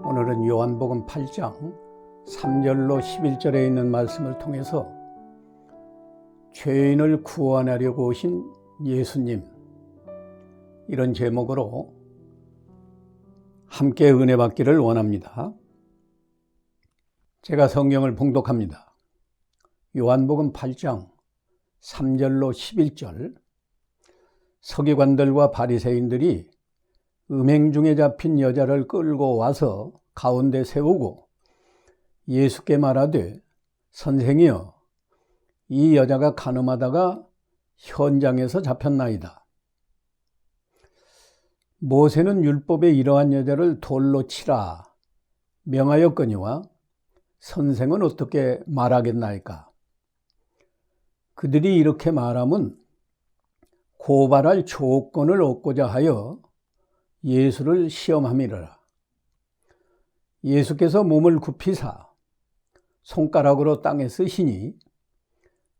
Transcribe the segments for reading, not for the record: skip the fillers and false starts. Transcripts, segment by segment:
오늘은 요한복음 8장 3절로 11절에 있는 말씀을 통해서 죄인을 구원하려고 오신 예수님, 이런 제목으로 함께 은혜 받기를 원합니다. 제가 성경을 봉독합니다. 요한복음 8장 3절로 11절. 서기관들과 바리새인들이 음행 중에 잡힌 여자를 끌고 와서 가운데 세우고 예수께 말하되, 선생이여, 이 여자가 간음하다가 현장에서 잡혔나이다. 모세는 율법에 이러한 여자를 돌로 치라 명하였거니와 선생은 어떻게 말하겠나이까? 그들이 이렇게 말함은 고발할 조건을 얻고자 하여 예수를 시험함이라. 예수께서 몸을 굽히사 손가락으로 땅에 쓰시니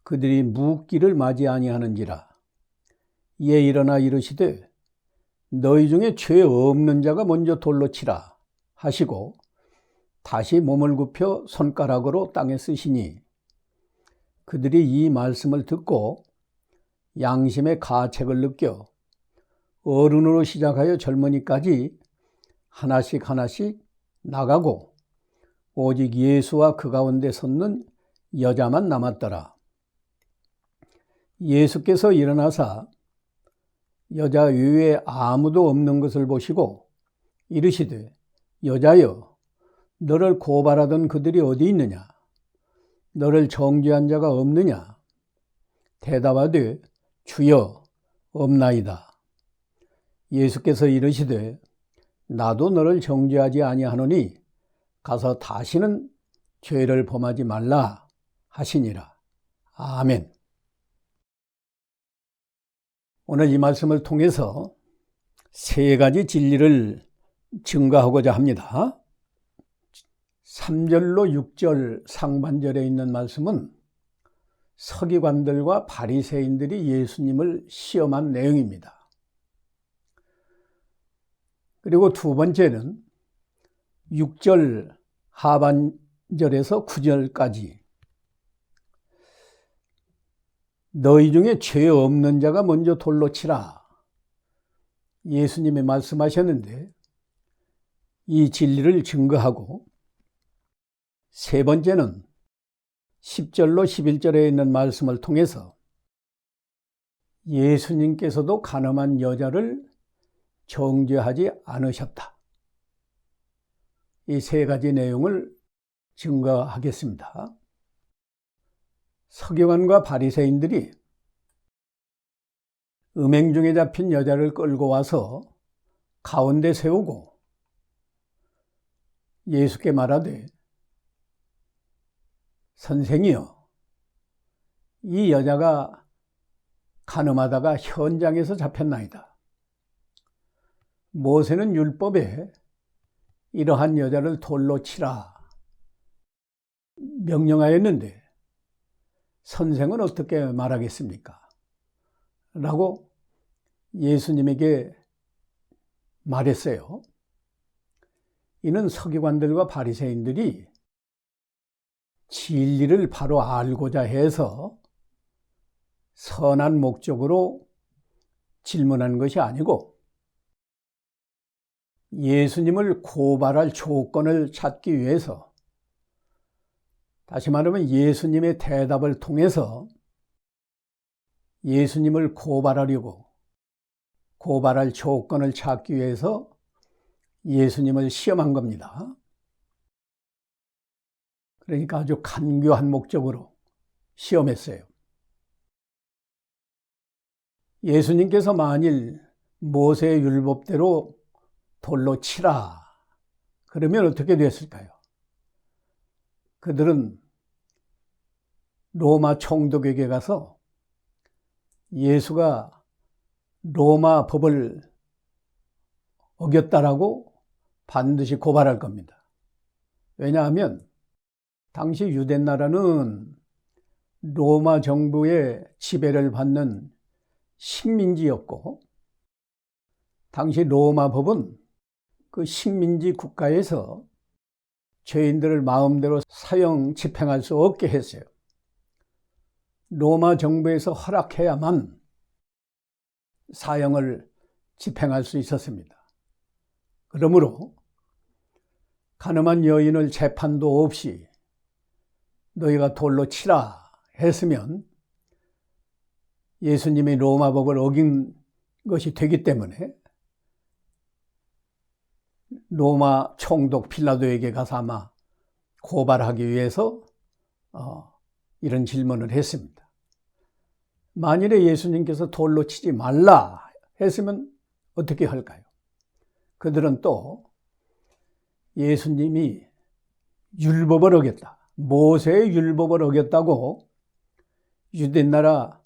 그들이 묻기를 맞이 아니하는지라. 이에 일어나 이르시되, 너희 중에 죄 없는 자가 먼저 돌로 치라 하시고 다시 몸을 굽혀 손가락으로 땅에 쓰시니, 그들이 이 말씀을 듣고 양심의 가책을 느껴 어른으로 시작하여 젊은이까지 하나씩 나가고 오직 예수와 그 가운데 섰는 여자만 남았더라. 예수께서 일어나사 여자 외에 아무도 없는 것을 보시고 이르시되, 여자여, 너를 고발하던 그들이 어디 있느냐? 너를 정죄한 자가 없느냐? 대답하되, 주여, 없나이다. 예수께서 이르시되, 나도 너를 정죄하지 아니하노니 가서 다시는 죄를 범하지 말라 하시니라. 아멘. 오늘 이 말씀을 통해서 세 가지 진리를 증거하고자 합니다. 3절로 6절 상반절에 있는 말씀은 서기관들과 바리새인들이 예수님을 시험한 내용입니다. 그리고 두 번째는 6절 하반절에서 9절까지 너희 중에 죄 없는 자가 먼저 돌로 치라, 예수님이 말씀하셨는데 이 진리를 증거하고, 세 번째는 10절로 11절에 있는 말씀을 통해서 예수님께서도 간음한 여자를 정죄하지 않으셨다. 이 세 가지 내용을 증거하겠습니다. 서기관과 바리새인들이 음행 중에 잡힌 여자를 끌고 와서 가운데 세우고 예수께 말하되, 선생이여, 이 여자가 간음하다가 현장에서 잡혔나이다. 모세는 율법에 이러한 여자를 돌로 치라 명령하였는데 선생은 어떻게 말하겠습니까? 라고 예수님에게 말했어요. 이는 서기관들과 바리새인들이 진리를 바로 알고자 해서 선한 목적으로 질문한 것이 아니고 예수님을 고발할 조건을 찾기 위해서, 다시 말하면 예수님의 대답을 통해서 예수님을 고발하려고, 고발할 조건을 찾기 위해서 예수님을 시험한 겁니다. 그러니까 아주 간교한 목적으로 시험했어요. 예수님께서 만일 모세의 율법대로 돌로 치라 그러면 어떻게 됐을까요? 그들은 로마 총독에게 가서 예수가 로마 법을 어겼다라고 반드시 고발할 겁니다. 왜냐하면 당시 유대 나라는 로마 정부의 지배를 받는 식민지였고, 당시 로마 법은 그 식민지 국가에서 죄인들을 마음대로 사형 집행할 수 없게 했어요. 로마 정부에서 허락해야만 사형을 집행할 수 있었습니다. 그러므로 가늠한 여인을 재판도 없이 너희가 돌로 치라 했으면 예수님이 로마법을 어긴 것이 되기 때문에 로마 총독 빌라도에게 가서 아마 고발하기 위해서 이런 질문을 했습니다. 만일에 예수님께서 돌로 치지 말라 했으면 어떻게 할까요? 그들은 또 예수님이 율법을 어겼다, 모세의 율법을 어겼다고 유대나라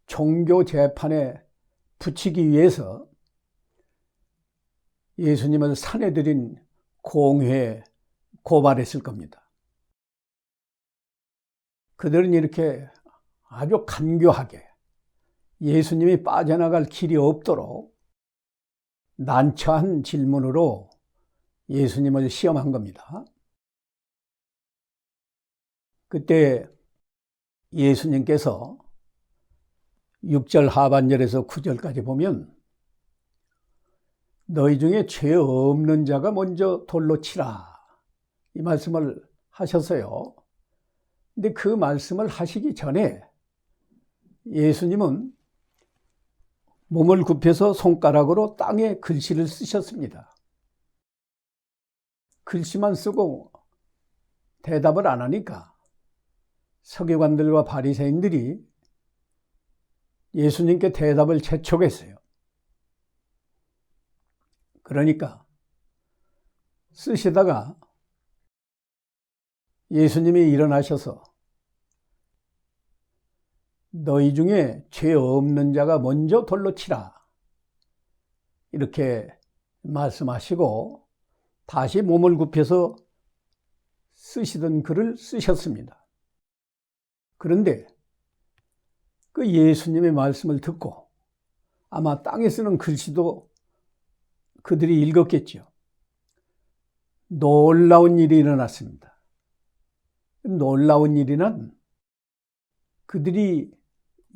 종교 재판에 붙이기 위해서 예수님을 산헤드린 공회에 고발했을 겁니다. 그들은 이렇게 아주 간교하게 예수님이 빠져나갈 길이 없도록 난처한 질문으로 예수님을 시험한 겁니다. 그때 예수님께서 6절 하반절에서 9절까지 보면 너희 중에 죄 없는 자가 먼저 돌로 치라 이 말씀을 하셨어요. 근데 그 말씀을 하시기 전에 예수님은 몸을 굽혀서 손가락으로 땅에 글씨를 쓰셨습니다. 글씨만 쓰고 대답을 안 하니까 서기관들과 바리새인들이 예수님께 대답을 재촉했어요. 그러니까 쓰시다가 예수님이 일어나셔서 너희 중에 죄 없는 자가 먼저 돌로 치라 이렇게 말씀하시고 다시 몸을 굽혀서 쓰시던 글을 쓰셨습니다. 그런데 그 예수님의 말씀을 듣고 아마 땅에 쓰는 글씨도 그들이 읽었겠죠. 놀라운 일이 일어났습니다. 놀라운 일이란 그들이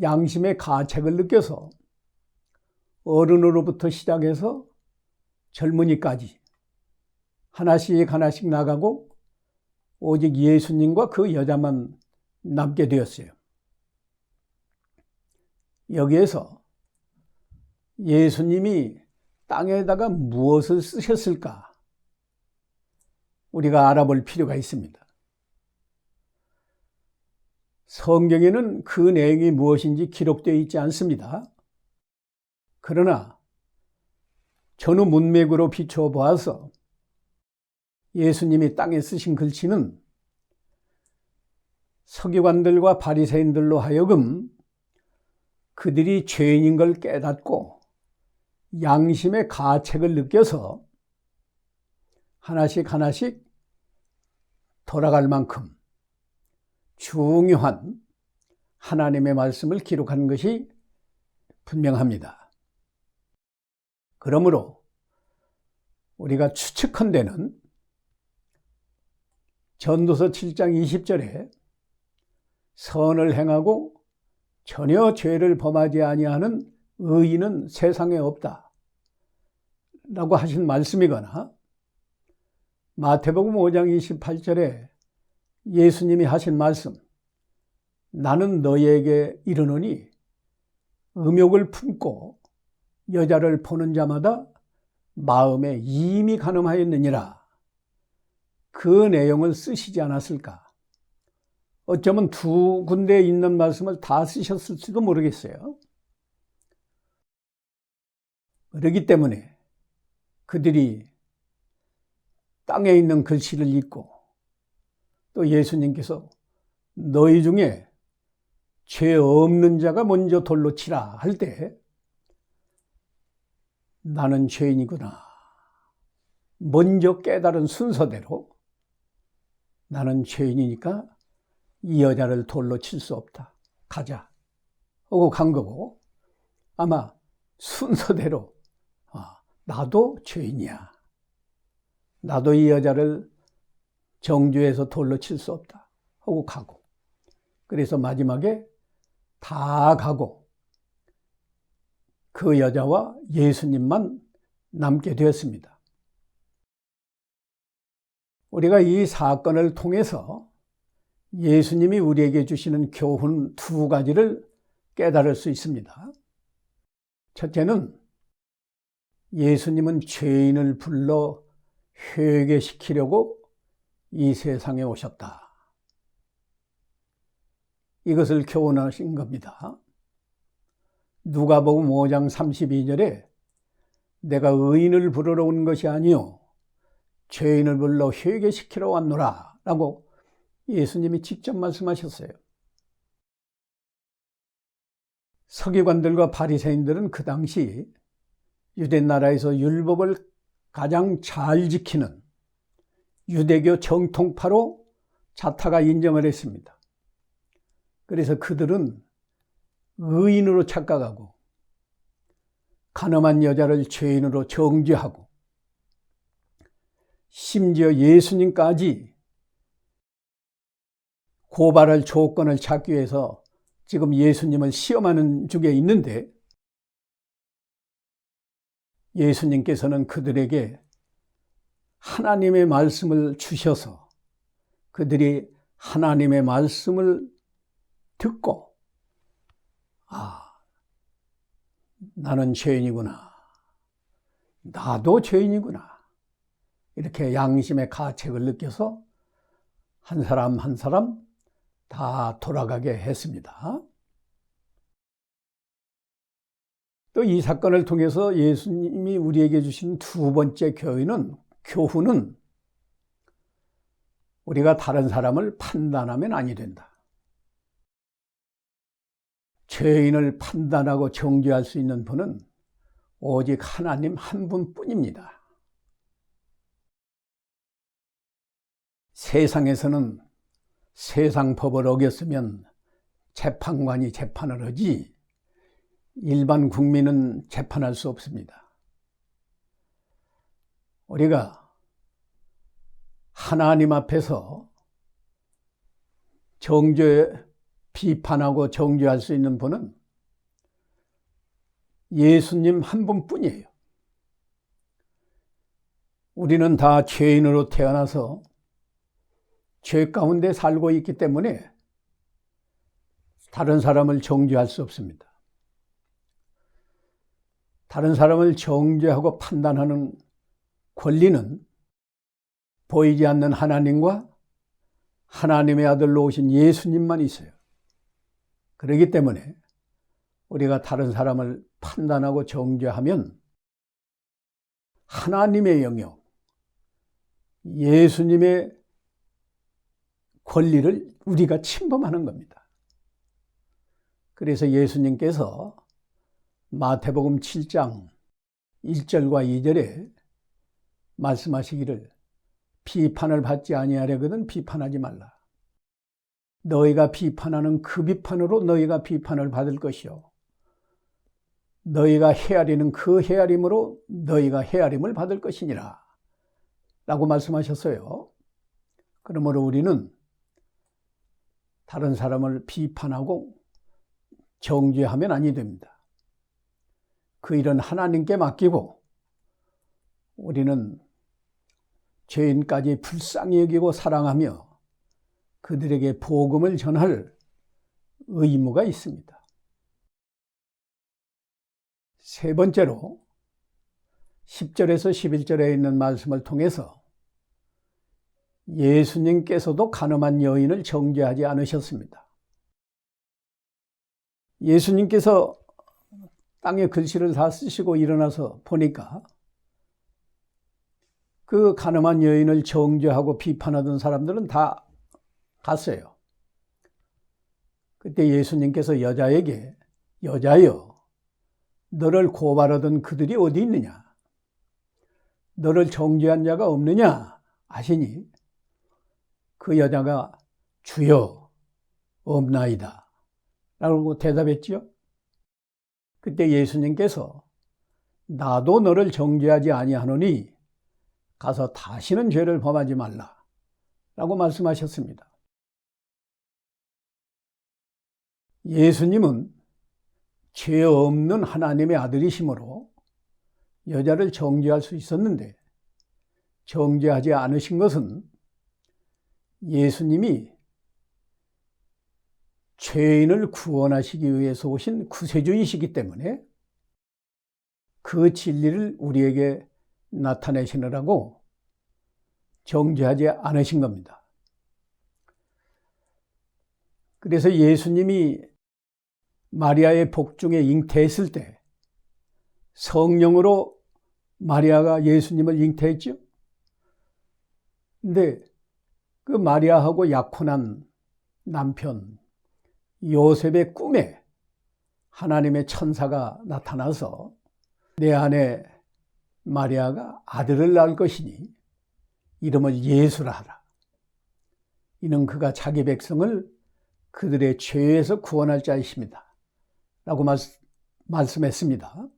양심의 가책을 느껴서 어른으로부터 시작해서 젊은이까지 하나씩 하나씩 나가고 오직 예수님과 그 여자만 남게 되었어요. 여기에서 예수님이 땅에다가 무엇을 쓰셨을까? 우리가 알아볼 필요가 있습니다. 성경에는 그 내용이 무엇인지 기록되어 있지 않습니다. 그러나 전후 문맥으로 비추어 보아서 예수님이 땅에 쓰신 글씨는 서기관들과 바리새인들로 하여금 그들이 죄인인 걸 깨닫고 양심의 가책을 느껴서 하나씩 하나씩 돌아갈 만큼 중요한 하나님의 말씀을 기록한 것이 분명합니다. 그러므로 우리가 추측컨대는 전도서 7장 20절에 선을 행하고 전혀 죄를 범하지 아니하는 의인은 세상에 없다 라고 하신 말씀이거나 마태복음 5장 28절에 예수님이 하신 말씀 나는 너희에게 이르노니 음욕을 품고 여자를 보는 자마다 마음에 이미 간음하였느니라 그 내용을 쓰시지 않았을까? 어쩌면 두 군데에 있는 말씀을 다 쓰셨을지도 모르겠어요. 그렇기 때문에 그들이 땅에 있는 글씨를 읽고 또 예수님께서 너희 중에 죄 없는 자가 먼저 돌로 치라 할 때 나는 죄인이구나. 먼저 깨달은 순서대로 나는 죄인이니까 이 여자를 돌로 칠 수 없다. 가자. 하고 간 거고 아마 순서대로 나도 죄인이야. 나도 이 여자를 정죄해서 돌로 칠 수 없다 하고 가고, 그래서 마지막에 다 가고 그 여자와 예수님만 남게 되었습니다. 우리가 이 사건을 통해서 예수님이 우리에게 주시는 교훈 두 가지를 깨달을 수 있습니다. 첫째는 예수님은 죄인을 불러 회개시키려고 이 세상에 오셨다. 이것을 교훈하신 겁니다. 누가복음 5장 32절에 내가 의인을 부르러 온 것이 아니요 죄인을 불러 회개시키러 왔노라 라고 예수님이 직접 말씀하셨어요. 서기관들과 바리새인들은 그 당시 유대 나라에서 율법을 가장 잘 지키는 유대교 정통파로 자타가 인정을 했습니다. 그래서 그들은 의인으로 착각하고 가늠한 여자를 죄인으로 정죄하고 심지어 예수님까지 고발할 조건을 찾기 위해서 지금 예수님을 시험하는 중에 있는데, 예수님께서는 그들에게 하나님의 말씀을 주셔서 그들이 하나님의 말씀을 듣고 나는 죄인이구나, 나도 죄인이구나, 이렇게 양심의 가책을 느껴서 한 사람 한 사람 다 돌아가게 했습니다. 또 이 사건을 통해서 예수님이 우리에게 주신 두 번째 교훈은 우리가 다른 사람을 판단하면 아니 된다. 죄인을 판단하고 정죄할 수 있는 분은 오직 하나님 한 분뿐입니다. 세상에서는 세상 법을 어겼으면 재판관이 재판을 하지 일반 국민은 재판할 수 없습니다. 우리가 하나님 앞에서 비판하고 정죄할 수 있는 분은 예수님 한 분뿐이에요. 우리는 다 죄인으로 태어나서 죄 가운데 살고 있기 때문에 다른 사람을 정죄할 수 없습니다. 다른 사람을 정죄하고 판단하는 권리는 보이지 않는 하나님과 하나님의 아들로 오신 예수님만 있어요. 그렇기 때문에 우리가 다른 사람을 판단하고 정죄하면 하나님의 영역, 예수님의 권리를 우리가 침범하는 겁니다. 그래서 예수님께서 마태복음 7장 1절과 2절에 말씀하시기를 비판을 받지 아니하려거든 비판하지 말라. 너희가 비판하는 그 비판으로 너희가 비판을 받을 것이요 너희가 헤아리는 그 헤아림으로 너희가 헤아림을 받을 것이니라 라고 말씀하셨어요. 그러므로 우리는 다른 사람을 비판하고 정죄하면 아니 됩니다. 그 일은 하나님께 맡기고 우리는 죄인까지 불쌍히 여기고 사랑하며 그들에게 복음을 전할 의무가 있습니다. 세 번째로 10절에서 11절에 있는 말씀을 통해서 예수님께서도 가늠한 여인을 정죄하지 않으셨습니다. 예수님께서 땅에 글씨를 다 쓰시고 일어나서 보니까 그 가늠한 여인을 정죄하고 비판하던 사람들은 다 갔어요. 그때 예수님께서 여자에게 여자여 너를 고발하던 그들이 어디 있느냐? 너를 정죄한 자가 없느냐? 하시니 그 여자가 주여 없나이다 라고 대답했지요. 그때 예수님께서 나도 너를 정죄하지 아니하노니 가서 다시는 죄를 범하지 말라 라고 말씀하셨습니다. 예수님은 죄 없는 하나님의 아들이시므로 여자를 정죄할 수 있었는데 정죄하지 않으신 것은 예수님이 죄인을 구원하시기 위해서 오신 구세주이시기 때문에 그 진리를 우리에게 나타내시느라고 정죄하지 않으신 겁니다. 그래서 예수님이 마리아의 복중에 잉태했을 때 성령으로 마리아가 예수님을 잉태했죠. 근데 그 마리아하고 약혼한 남편 요셉의 꿈에 하나님의 천사가 나타나서 내 아내 마리아가 아들을 낳을 것이니 이름을 예수라 하라. 이는 그가 자기 백성을 그들의 죄에서 구원할 자이십니다. 라고 말씀했습니다.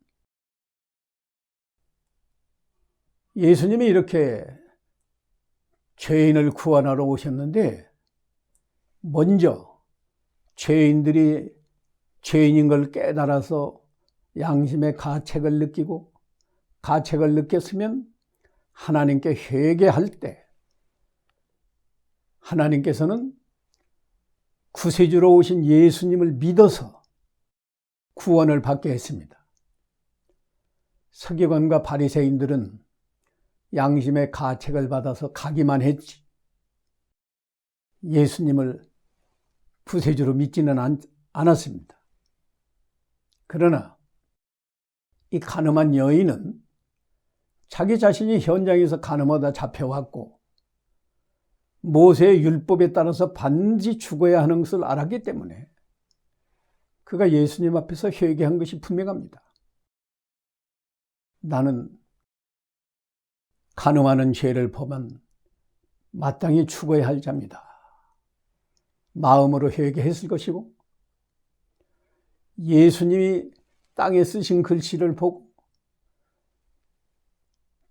예수님이 이렇게 죄인을 구원하러 오셨는데 먼저 죄인들이 죄인인 걸 깨달아서 양심의 가책을 느끼고 가책을 느꼈으면 하나님께 회개할 때 하나님께서는 구세주로 오신 예수님을 믿어서 구원을 받게 했습니다. 서기관과 바리새인들은 양심의 가책을 받아서 가기만 했지 예수님을 구세주로 믿지는 않았습니다. 그러나 이 간음한 여인은 자기 자신이 현장에서 간음하다 잡혀왔고 모세의 율법에 따라서 반드시 죽어야 하는 것을 알았기 때문에 그가 예수님 앞에서 회개한 것이 분명합니다. 나는 간음하는 죄를 범한 마땅히 죽어야 할 자입니다. 마음으로 회개했을 것이고 예수님이 땅에 쓰신 글씨를 보고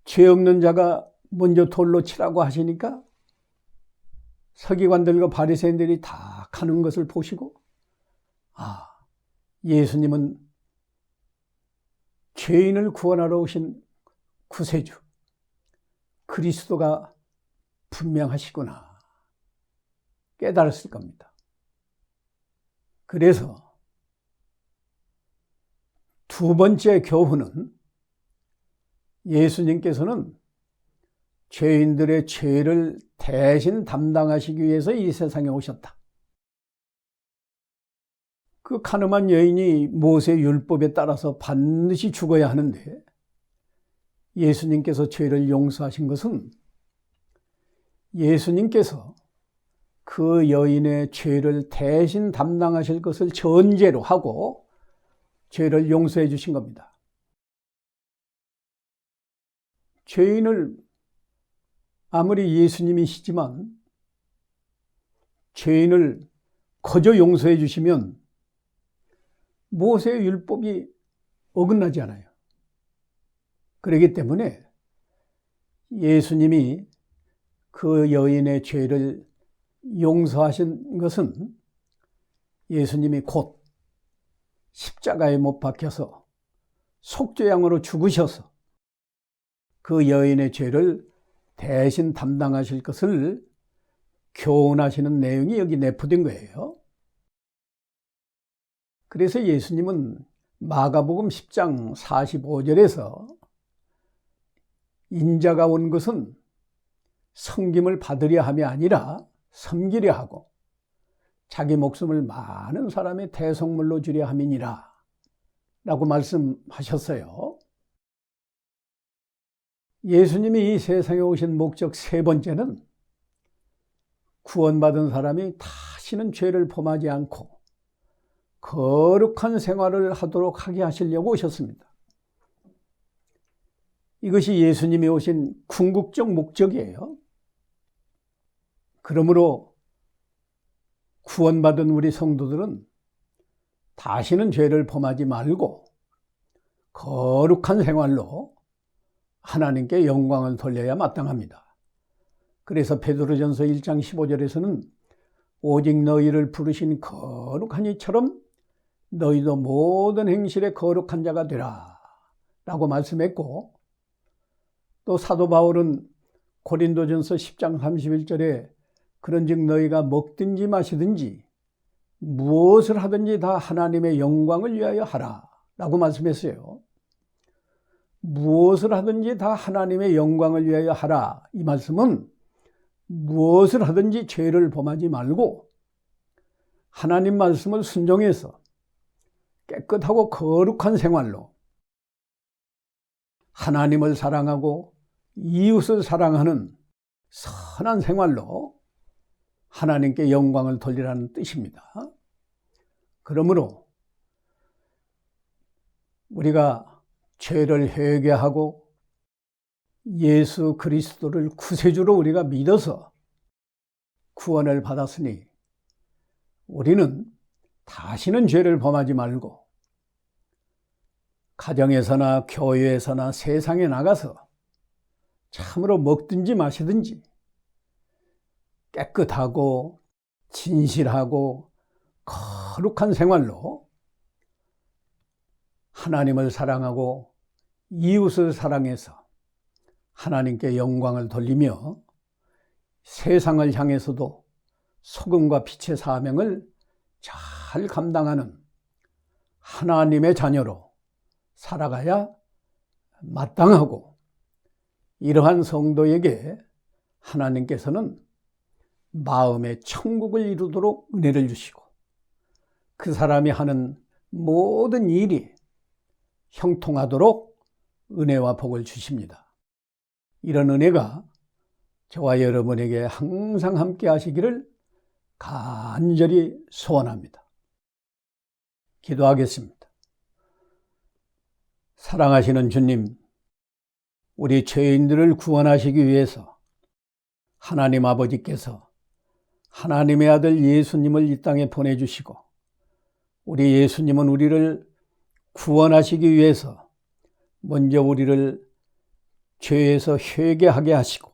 죄 없는 자가 먼저 돌로 치라고 하시니까 서기관들과 바리새인들이 다 가는 것을 보시고 예수님은 죄인을 구원하러 오신 구세주 그리스도가 분명하시구나 깨달았을 겁니다. 그래서 두 번째 교훈은 예수님께서는 죄인들의 죄를 대신 담당하시기 위해서 이 세상에 오셨다. 그 간음한 여인이 모세 율법에 따라서 반드시 죽어야 하는데 예수님께서 죄를 용서하신 것은 예수님께서 그 여인의 죄를 대신 담당하실 것을 전제로 하고 죄를 용서해 주신 겁니다. 죄인을 아무리 예수님이시지만 죄인을 거저 용서해 주시면 모세의 율법이 어긋나지 않아요. 그렇기 때문에 예수님이 그 여인의 죄를 용서하신 것은 예수님이 곧 십자가에 못 박혀서 속죄양으로 죽으셔서 그 여인의 죄를 대신 담당하실 것을 교훈하시는 내용이 여기 내포된 거예요. 그래서 예수님은 마가복음 10장 45절에서 인자가 온 것은 섬김을 받으려 함이 아니라 섬기려 하고 자기 목숨을 많은 사람의 대속물로 주려 함이니라 라고 말씀하셨어요. 예수님이 이 세상에 오신 목적 세 번째는 구원받은 사람이 다시는 죄를 범하지 않고 거룩한 생활을 하도록 하게 하시려고 오셨습니다. 이것이 예수님이 오신 궁극적 목적이에요. 그러므로 구원받은 우리 성도들은 다시는 죄를 범하지 말고 거룩한 생활로 하나님께 영광을 돌려야 마땅합니다. 그래서 베드로전서 1장 15절에서는 오직 너희를 부르신 거룩한 이처럼 너희도 모든 행실에 거룩한 자가 되라 라고 말씀했고, 또 사도 바울은 고린도전서 10장 31절에 그런즉 너희가 먹든지 마시든지 무엇을 하든지 다 하나님의 영광을 위하여 하라 라고 말씀했어요. 무엇을 하든지 다 하나님의 영광을 위하여 하라. 이 말씀은 무엇을 하든지 죄를 범하지 말고 하나님 말씀을 순종해서 깨끗하고 거룩한 생활로 하나님을 사랑하고 이웃을 사랑하는 선한 생활로 하나님께 영광을 돌리라는 뜻입니다. 그러므로 우리가 죄를 회개하고 예수 그리스도를 구세주로 우리가 믿어서 구원을 받았으니 우리는 다시는 죄를 범하지 말고 가정에서나 교회에서나 세상에 나가서 참으로 먹든지 마시든지 깨끗하고 진실하고 거룩한 생활로 하나님을 사랑하고 이웃을 사랑해서 하나님께 영광을 돌리며 세상을 향해서도 소금과 빛의 사명을 잘 감당하는 하나님의 자녀로 살아가야 마땅하고, 이러한 성도에게 하나님께서는 마음의 천국을 이루도록 은혜를 주시고 그 사람이 하는 모든 일이 형통하도록 은혜와 복을 주십니다. 이런 은혜가 저와 여러분에게 항상 함께 하시기를 간절히 소원합니다. 기도하겠습니다. 사랑하시는 주님, 우리 죄인들을 구원하시기 위해서 하나님 아버지께서 하나님의 아들 예수님을 이 땅에 보내주시고, 우리 예수님은 우리를 구원하시기 위해서 먼저 우리를 죄에서 회개하게 하시고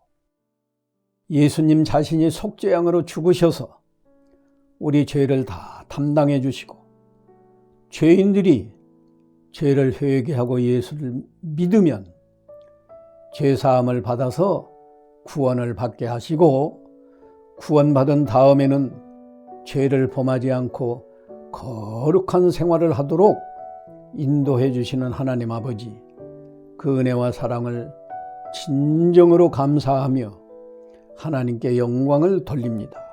예수님 자신이 속죄양으로 죽으셔서 우리 죄를 다 담당해 주시고, 죄인들이 죄를 회개하고 예수를 믿으면 죄사함을 받아서 구원을 받게 하시고, 구원받은 다음에는 죄를 범하지 않고 거룩한 생활을 하도록 인도해 주시는 하나님 아버지, 그 은혜와 사랑을 진정으로 감사하며 하나님께 영광을 돌립니다.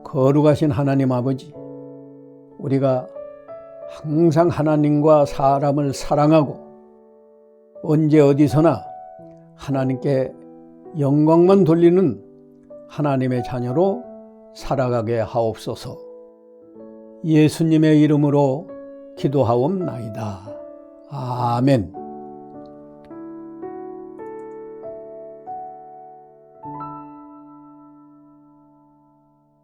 거룩하신 하나님 아버지, 우리가 항상 하나님과 사람을 사랑하고 언제 어디서나 하나님께 영광만 돌리는 하나님의 자녀로 살아가게 하옵소서. 예수님의 이름으로 기도하옵나이다. 아멘.